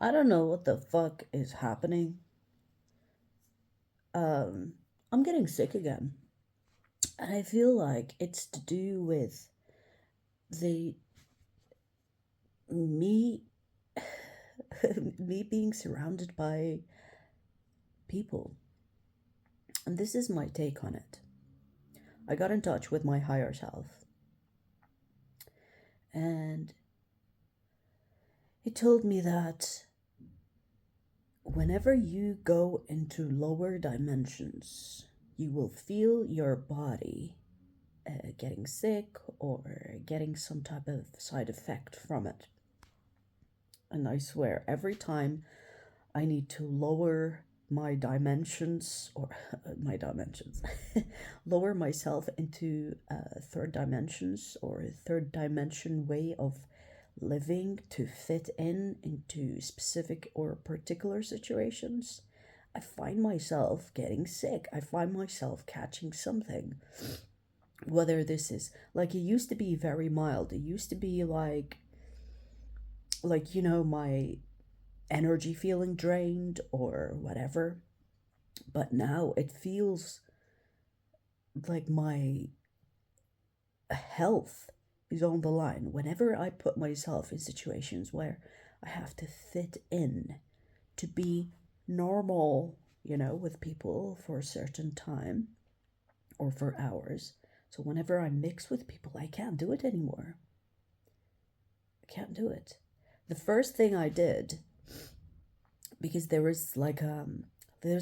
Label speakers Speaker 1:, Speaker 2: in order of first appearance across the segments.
Speaker 1: I don't know what the fuck is happening. Um, I'm getting sick again. And I feel like it's to do with the me me being surrounded by people. And this is my take on it. I got in touch with my higher self, and he told me that whenever you go into lower dimensions, you will feel your body getting sick or getting some type of side effect from it. And I swear, every time I need to lower my dimensions or my dimensions, lower myself into third dimensions or third dimension way of living to fit into specific or particular situations, I find myself getting sick. I find myself catching something. Whether this is like, it used to be very mild. It used to be my energy feeling drained or whatever. But now it feels like my health is on the line whenever I put myself in situations where I have to fit in to be normal, with people for a certain time or for hours. So whenever I mix with people, I can't do it anymore. I can't do it. The first thing I did, because there's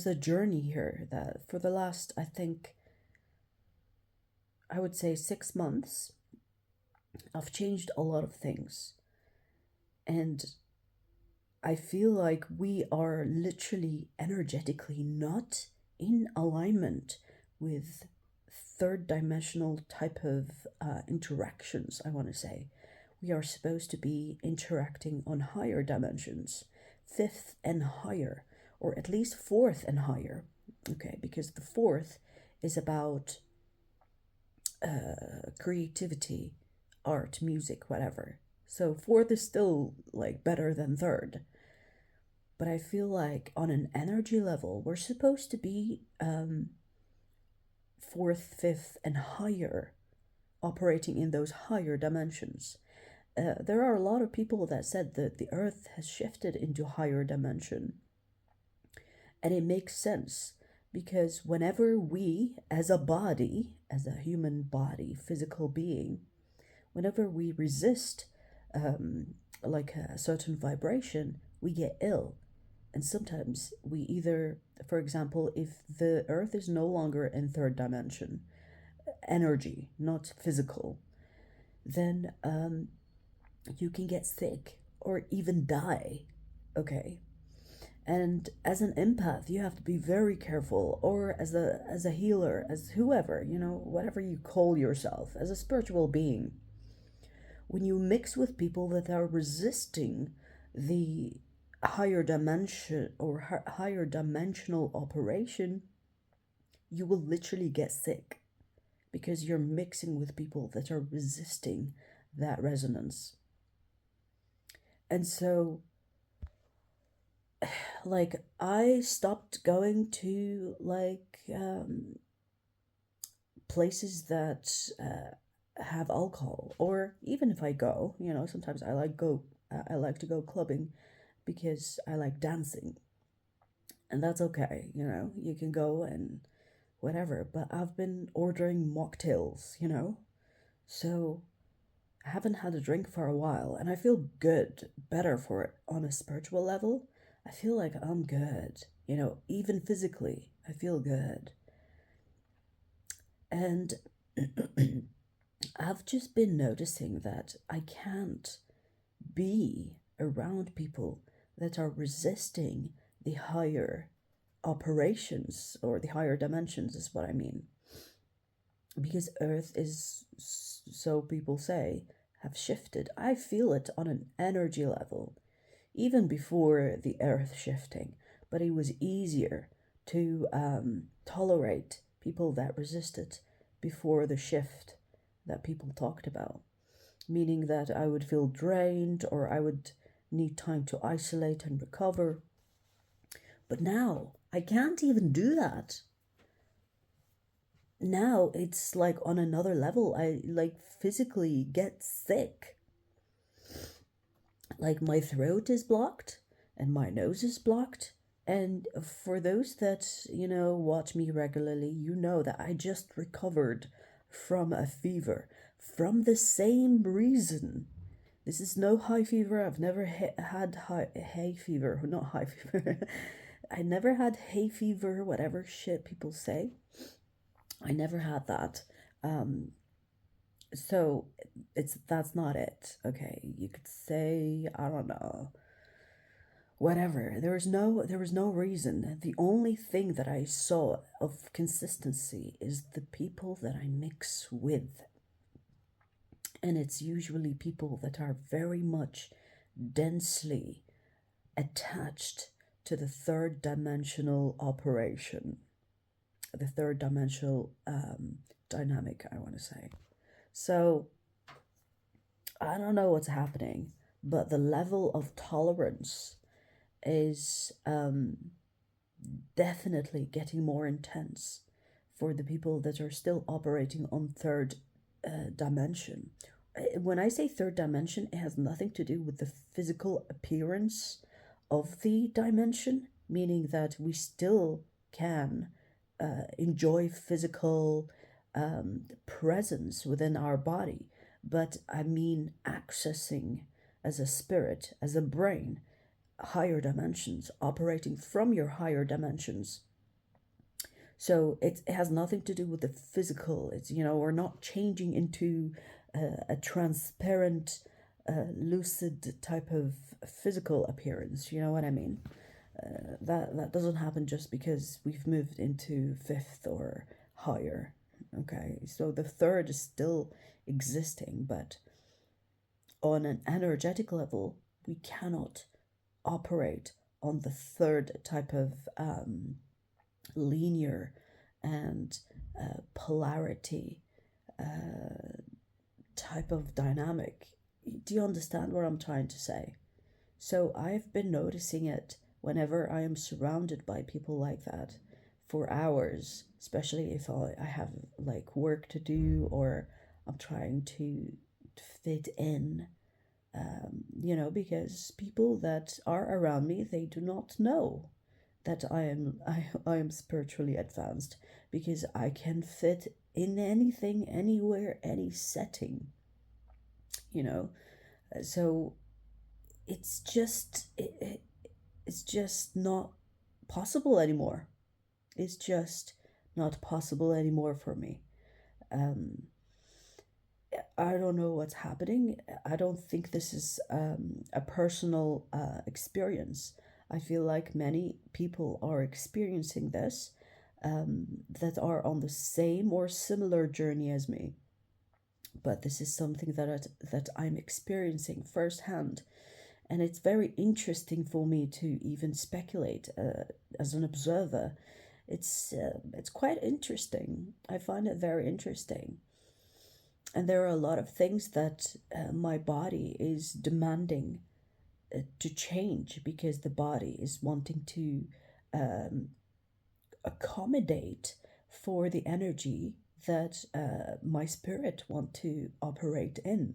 Speaker 1: a journey here that for the last, I think, I would say 6 months, I've changed a lot of things. And I feel like we are literally energetically not in alignment with third dimensional type of interactions, I want to say. We are supposed to be interacting on higher dimensions, fifth and higher, or at least fourth and higher. Okay, because the fourth is about creativity, art, music, whatever. So fourth is still like better than third. But I feel like on an energy level, we're supposed to be fourth, fifth, and higher, operating in those higher dimensions. There are a lot of people that said that the earth has shifted into higher dimension. And it makes sense because whenever we, as a body, as a human body, physical being, whenever we resist like a certain vibration, we get ill. And sometimes we either, for example, if the earth is no longer in third dimension, energy, not physical, then you can get sick or even die. Okay. And as an empath, you have to be very careful, or as a healer, as whoever, whatever you call yourself, as a spiritual being. When you mix with people that are resisting the higher dimension or higher dimensional operation, you will literally get sick because you're mixing with people that are resisting that resonance. And so, like, I stopped going to places that have alcohol, or even if I go, sometimes I like to go clubbing because I like dancing, and that's okay. You can go and whatever. But I've been ordering mocktails, so I haven't had a drink for a while, and I feel good, better for it on a spiritual level. I feel like I'm good, even physically, I feel good. And I've just been noticing that I can't be around people that are resisting the higher operations or the higher dimensions, is what I mean. Because Earth is, so people say, have shifted. I feel it on an energy level, even before the Earth shifting, but it was easier to tolerate people that resisted before the shift that people talked about, meaning that I would feel drained or I would need time to isolate and recover. But now I can't even do that. Now it's like on another level. I like physically get sick. Like my throat is blocked and my nose is blocked. And for those that, watch me regularly, you know that I just recovered from a fever from the same reason. This is no high fever. I've never had hay fever. Not high fever. I never had hay fever, whatever shit people say. I never had that. So that's not it. Okay, you could say, I don't know, whatever. There was no reason. The only thing that I saw of consistency is the people that I mix with. And it's usually people that are very much densely attached to the third dimensional operation, the third dimensional dynamic, I want to say. So I don't know what's happening, but the level of tolerance is definitely getting more intense for the people that are still operating on third dimension. When I say third dimension, it has nothing to do with the physical appearance of the dimension, meaning that we still can enjoy physical presence within our body, but I mean accessing as a spirit, as a brain, higher dimensions, operating from your higher dimensions. So it has nothing to do with the physical. It's, we're not changing into a transparent, lucid type of physical appearance. You know what I mean? That doesn't happen just because we've moved into fifth or higher. Okay, so the third is still existing, but on an energetic level, we cannot operate on the third type of linear and polarity type of dynamic. Do you understand what I'm trying to say? So I've been noticing it whenever I am surrounded by people like that for hours, especially if I have like work to do or I'm trying to fit in, because people that are around me, they do not know that I am spiritually advanced because I can fit in anything, anywhere, any setting, So it's just it's just not possible anymore. It's just not possible anymore for me. I don't know what's happening. I don't think this is a personal experience. I feel like many people are experiencing this that are on the same or similar journey as me. But this is something that I'm experiencing firsthand. And it's very interesting for me to even speculate as an observer. It's quite interesting. I find it very interesting. And there are a lot of things that my body is demanding to change because the body is wanting to accommodate for the energy that my spirit want to operate in.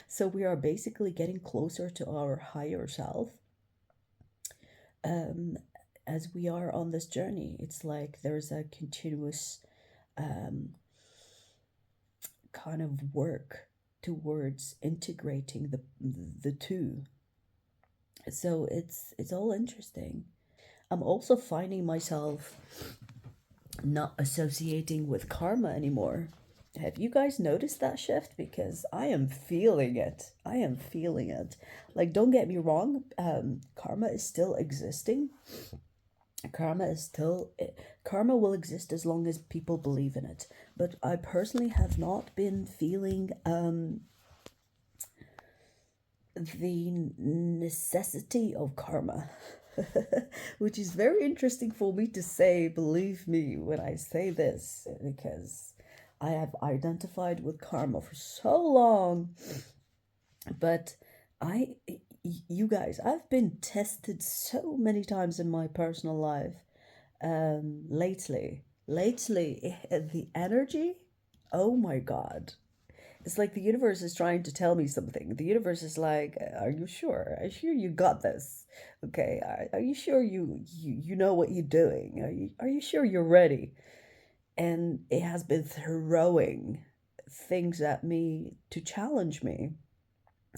Speaker 1: So we are basically getting closer to our higher self as we are on this journey. It's like there's a continuous kind of work towards integrating the two. So it's all interesting. I'm also finding myself not associating with karma anymore. Have you guys noticed that shift? Because I am feeling it. I am feeling it. Like, don't get me wrong, karma is still existing. Karma will exist as long as people believe in it. But I personally have not been feeling the necessity of karma. Which is very interesting for me to say, believe me, when I say this, because I have identified with karma for so long. But you guys, I've been tested so many times in my personal life lately. The energy, oh my God. It's like the universe is trying to tell me something. The universe is like, "Are you sure? Are you sure you got this? Okay, are you sure you know what you're doing? Are you sure you're ready?" And it has been throwing things at me to challenge me.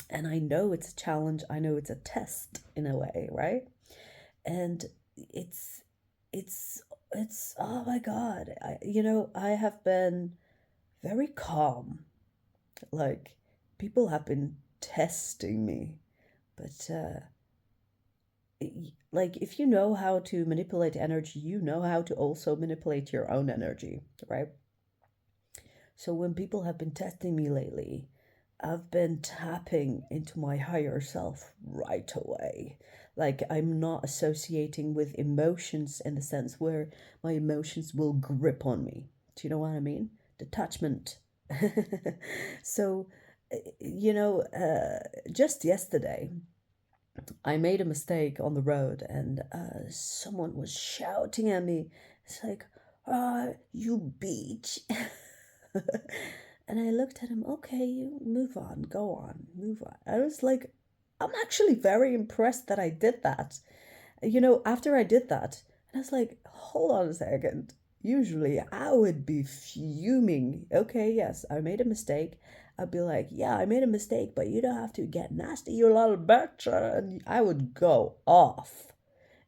Speaker 1: And I know it's a challenge. I know it's a test in a way, right? And it's it's it's oh my God. I have been very calm. Like, people have been testing me, but like, if you know how to manipulate energy, you know how to also manipulate your own energy, right? So when people have been testing me lately, I've been tapping into my higher self right away. Like, I'm not associating with emotions in the sense where my emotions will grip on me. Do you know what I mean? Detachment. So, just yesterday, I made a mistake on the road, and someone was shouting at me. It's like, you beach. And I looked at him, okay, you move on, go on, move on. I was like, I'm actually very impressed that I did that. After I did that, and I was like, hold on a second. Usually I would be fuming. Okay, yes, I made a mistake. I'd be like, yeah, I made a mistake, but you don't have to get nasty, you little bitch. And I would go off,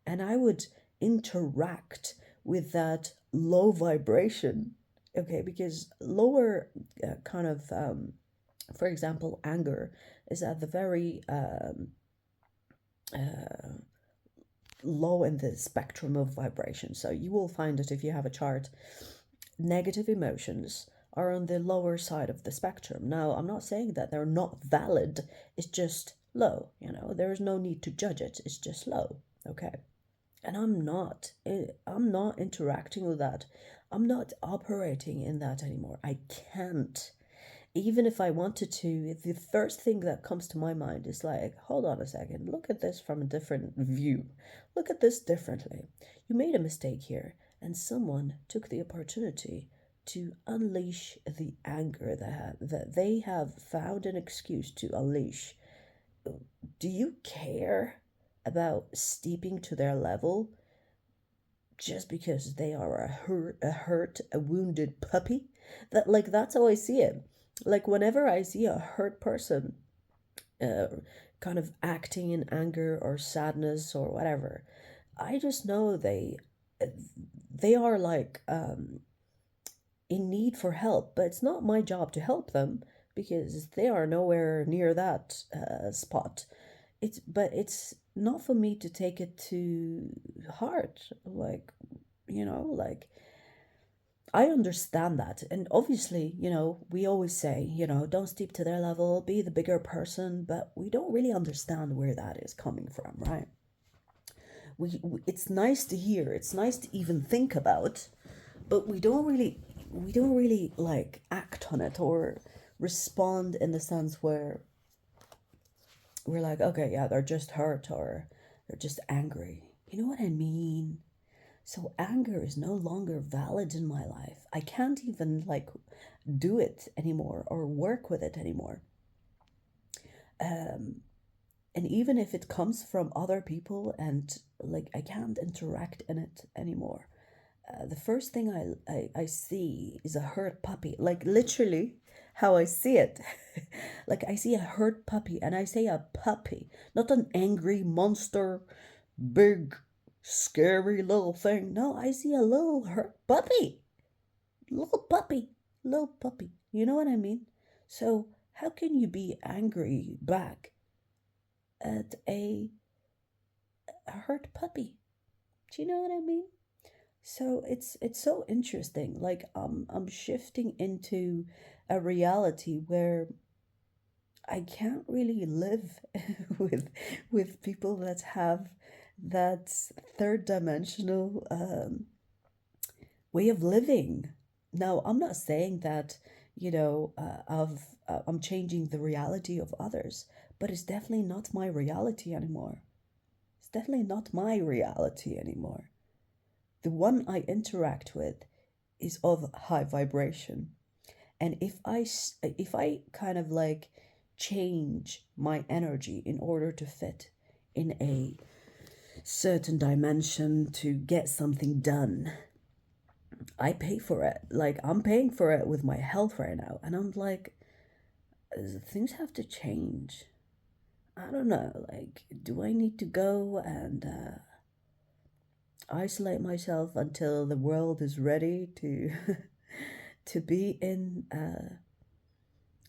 Speaker 1: and I would interact with that low vibration. Okay, because lower kind of, for example, anger is at the very uh, low in the spectrum of vibration. So you will find that if you have a chart, negative emotions are on the lower side of the spectrum. Now, I'm not saying that they're not valid, it's just low, there's no need to judge it, it's just low, okay? And I'm not interacting with that. I'm not operating in that anymore. I can't. Even if I wanted to, the first thing that comes to my mind is like, hold on a second, look at this from a different view. Look at this differently. You made a mistake here, and someone took the opportunity to unleash the anger that they have found an excuse to unleash. Do you care about steeping to their level just because they are a wounded puppy? That's how I see it. Like, whenever I see a hurt person uh, kind of acting in anger or sadness or whatever, I just know they are like in need for help, but it's not my job to help them because they are nowhere near that spot. It's not for me to take it to heart. Like, I understand that. And obviously, we always say, don't stoop to their level, be the bigger person, but we don't really understand where that is coming from, right? It's nice to hear, it's nice to even think about, but we don't really like act on it or respond in the sense where we're like, okay, yeah, they're just hurt or they're just angry. You know what I mean? So anger is no longer valid in my life. I can't even like do it anymore or work with it anymore. And even if it comes from other people and like I can't interact in it anymore. The first thing I see is a hurt puppy. Like, literally how I see it. Like, I see a hurt puppy, and I say a puppy, not an angry monster, big, scary little thing. No, I see a little hurt puppy. Little puppy. Little puppy. You know what I mean? So, how can you be angry back at a hurt puppy? Do you know what I mean? So it's so interesting. Like, I'm shifting into a reality where I can't really live with people that have that third dimensional way of living. Now, I'm not saying that I'm changing the reality of others, but it's definitely not my reality anymore. It's definitely not my reality anymore. The one I interact with is of high vibration. And if I kind of like change my energy in order to fit in a certain dimension to get something done, I pay for it. Like, I'm paying for it with my health right now. And I'm like, things have to change. I don't know. Like, do I need to go and isolate myself until the world is ready to to be in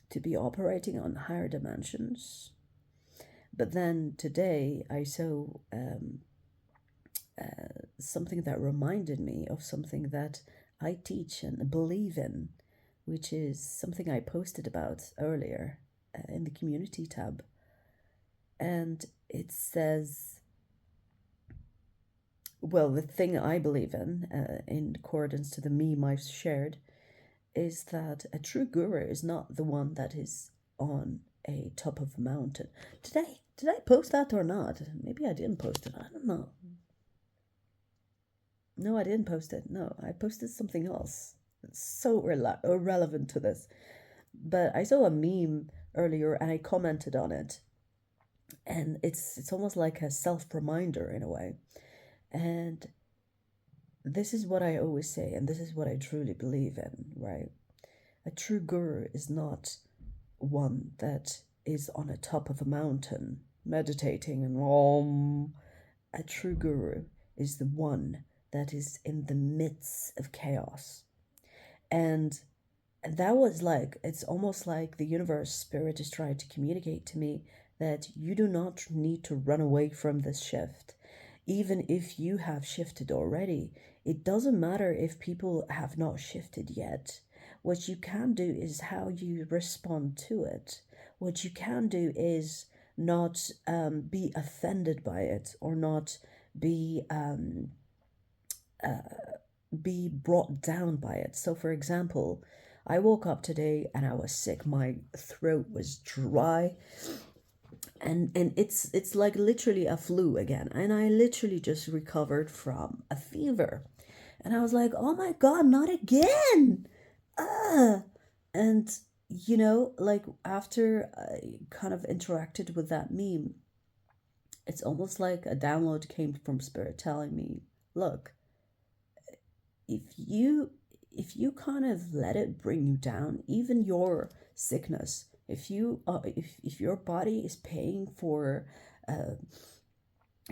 Speaker 1: to be operating on higher dimensions? But then today I saw something that reminded me of something that I teach and believe in, which is something I posted about earlier in the community tab. And it says, well, the thing I believe in accordance to the meme I've shared, is that a true guru is not the one that is on a top of a mountain. Did I post that or not? Maybe I didn't post it. I don't know. No, I didn't post it. No, I posted something else. It's so irrelevant to this. But I saw a meme earlier and I commented on it. And it's almost like a self-reminder in a way. And this is what I always say, and this is what I truly believe in, right? A true guru is not one that is on the top of a mountain meditating and A true guru is the one that is in the midst of chaos. And that was like, it's almost like the universe spirit is trying to communicate to me that you do not need to run away from this shift. Even if you have shifted already, it doesn't matter if people have not shifted yet. What you can do is how you respond to it. What you can do is not be offended by it, or not be brought down by it. So, for example, I woke up today and I was sick. My throat was dry. And it's like literally a flu again. And I literally just recovered from a fever. And I was like, oh my God, not again. And, you know, like after I kind of interacted with that meme, it's almost like a download came from Spirit telling me, look, if you kind of let it bring you down, even your sickness, if your body is paying for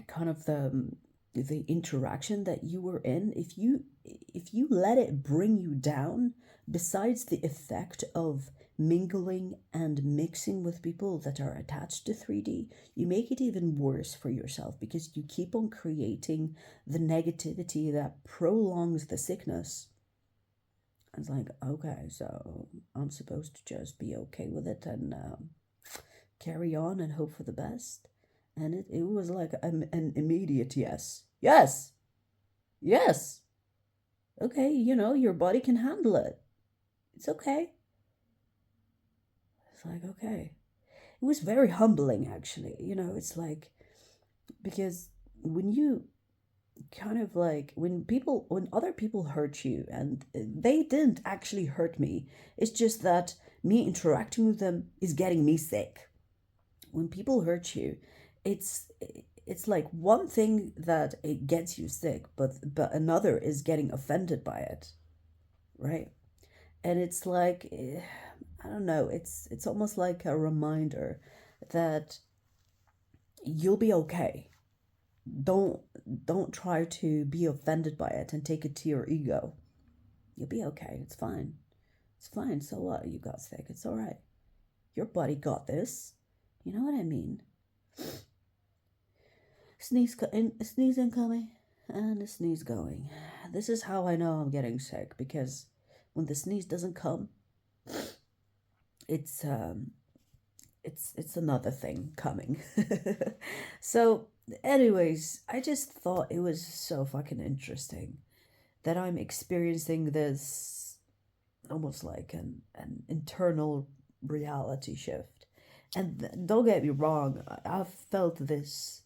Speaker 1: kind of the interaction that you were in, if you let it bring you down, besides the effect of mingling and mixing with people that are attached to 3D, you make it even worse for yourself, because you keep on creating the negativity that prolongs the sickness. It's like, okay, so I'm supposed to just be okay with it and carry on and hope for the best. And it was like an immediate yes. Yes. Yes. Okay, you know, your body can handle it. It's okay. It's like, okay. It was very humbling, actually. You know, it's like, because when you kind of like, when other people hurt you, and they didn't actually hurt me, it's just that me interacting with them is getting me sick. When people hurt you, it's like one thing that it gets you sick, but another is getting offended by it, right? And it's like, I don't know, it's almost like a reminder that you'll be okay. Don't try to be offended by it and take it to your ego. You'll be okay. It's fine. It's fine. So what? You got sick. It's all right. Your body got this. You know what I mean? Sneeze incoming and a sneeze going. This is how I know I'm getting sick, because when the sneeze doesn't come, it's another thing coming. So anyways, I just thought it was so fucking interesting that I'm experiencing this almost like an internal reality shift. And don't get me wrong, I've felt this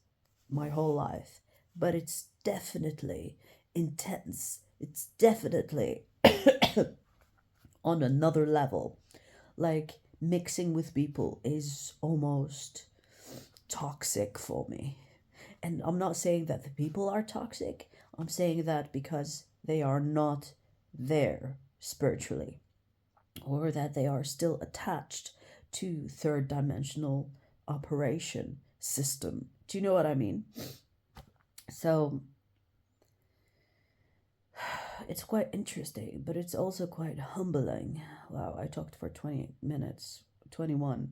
Speaker 1: my whole life, but it's definitely intense. It's definitely on another level. Like, mixing with people is almost toxic for me. And I'm not saying that the people are toxic, I'm saying that because they are not there spiritually, or that they are still attached to third dimensional operation system. Do you know what I mean? So it's quite interesting, but it's also quite humbling. Wow, I talked for 20 minutes, 21.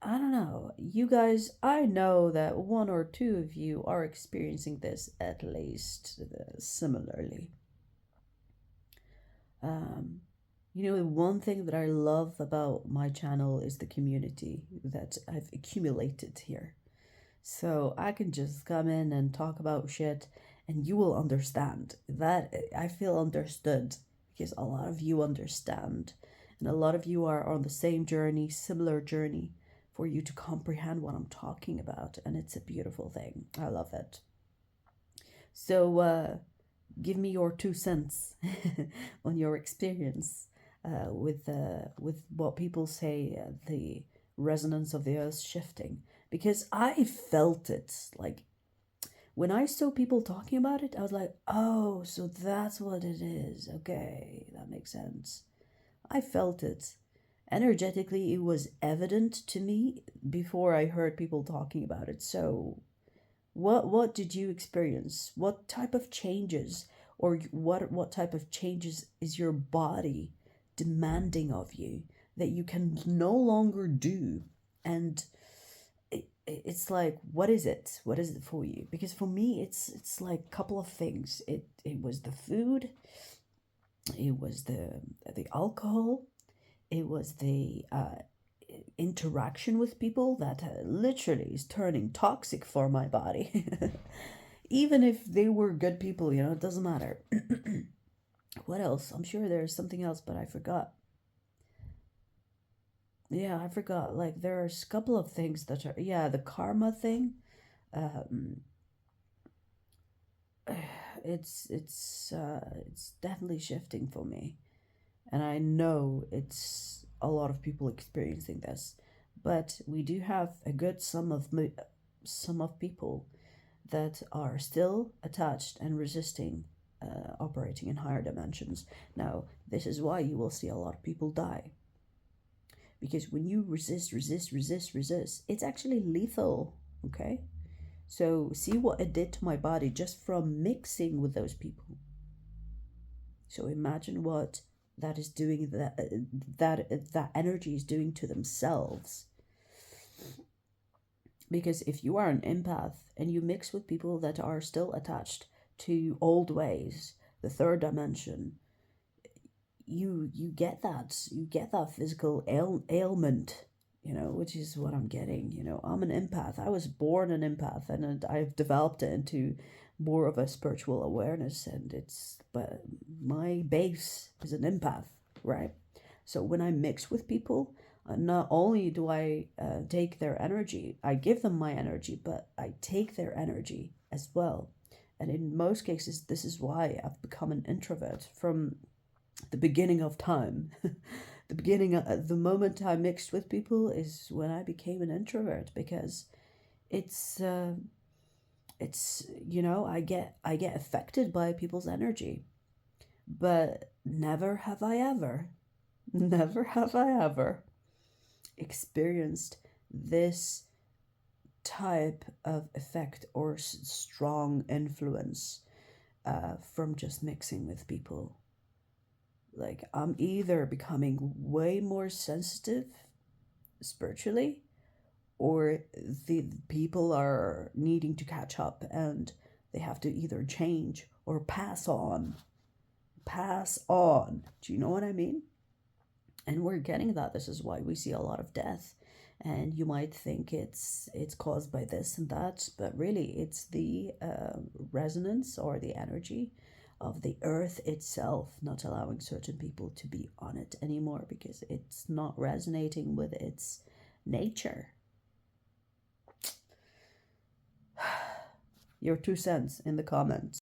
Speaker 1: I don't know. You guys, I know that one or two of you are experiencing this at least similarly. Um, one thing that I love about my channel is the community that I've accumulated here. So I can just come in and talk about shit and you will understand. That I feel understood because a lot of you understand and a lot of you are on the same journey, similar journey for you to comprehend what I'm talking about, and it's a beautiful thing. I love it. So give me your 2 cents on your experience with what people say, the resonance of the earth shifting, because I felt it. Like, when I saw people talking about it, I was like, oh, so that's what it is. Okay, that makes sense. I felt it. Energetically, it was evident to me before I heard people talking about it. So what did you experience? What type of changes, or what type of changes is your body demanding of you that you can no longer do? And it's like, what is it? What is it for you? Because for me, it's like a couple of things. It was the food, it was the alcohol, it was the interaction with people that literally is turning toxic for my body. Even if they were good people, it doesn't matter. What else? I'm sure there's something else, but I forgot. Yeah, I forgot. Like, there's a couple of things that are, yeah, the karma thing. Um, it's definitely shifting for me, and I know it's a lot of people experiencing this, but we do have a good sum of people that are still attached and resisting operating in higher dimensions. Now, this is why you will see a lot of people die. Because when you resist, it's actually lethal, okay? So see what it did to my body just from mixing with those people. So imagine what that is doing, that energy is doing to themselves. Because if you are an empath and you mix with people that are still attached to old ways, the third dimension, you get that physical ailment, which is what I'm getting. I'm an empath. I was born an empath, and I've developed it into more of a spiritual awareness, but my base is an empath, right? So when I mix with people, not only do I take their energy, I give them my energy, but I take their energy as well. And in most cases, this is why I've become an introvert from the beginning of time. The moment I mixed with people is when I became an introvert, because it's I get affected by people's energy, but never have I ever experienced this type of effect or strong influence from just mixing with people. Like, I'm either becoming way more sensitive spiritually, or the people are needing to catch up and they have to either change or pass on. Do you know what I mean? And we're getting that. This is why we see a lot of death. And you might think it's caused by this and that, but really it's the resonance or the energy of the earth itself, not allowing certain people to be on it anymore because it's not resonating with its nature. Your 2 cents in the comments.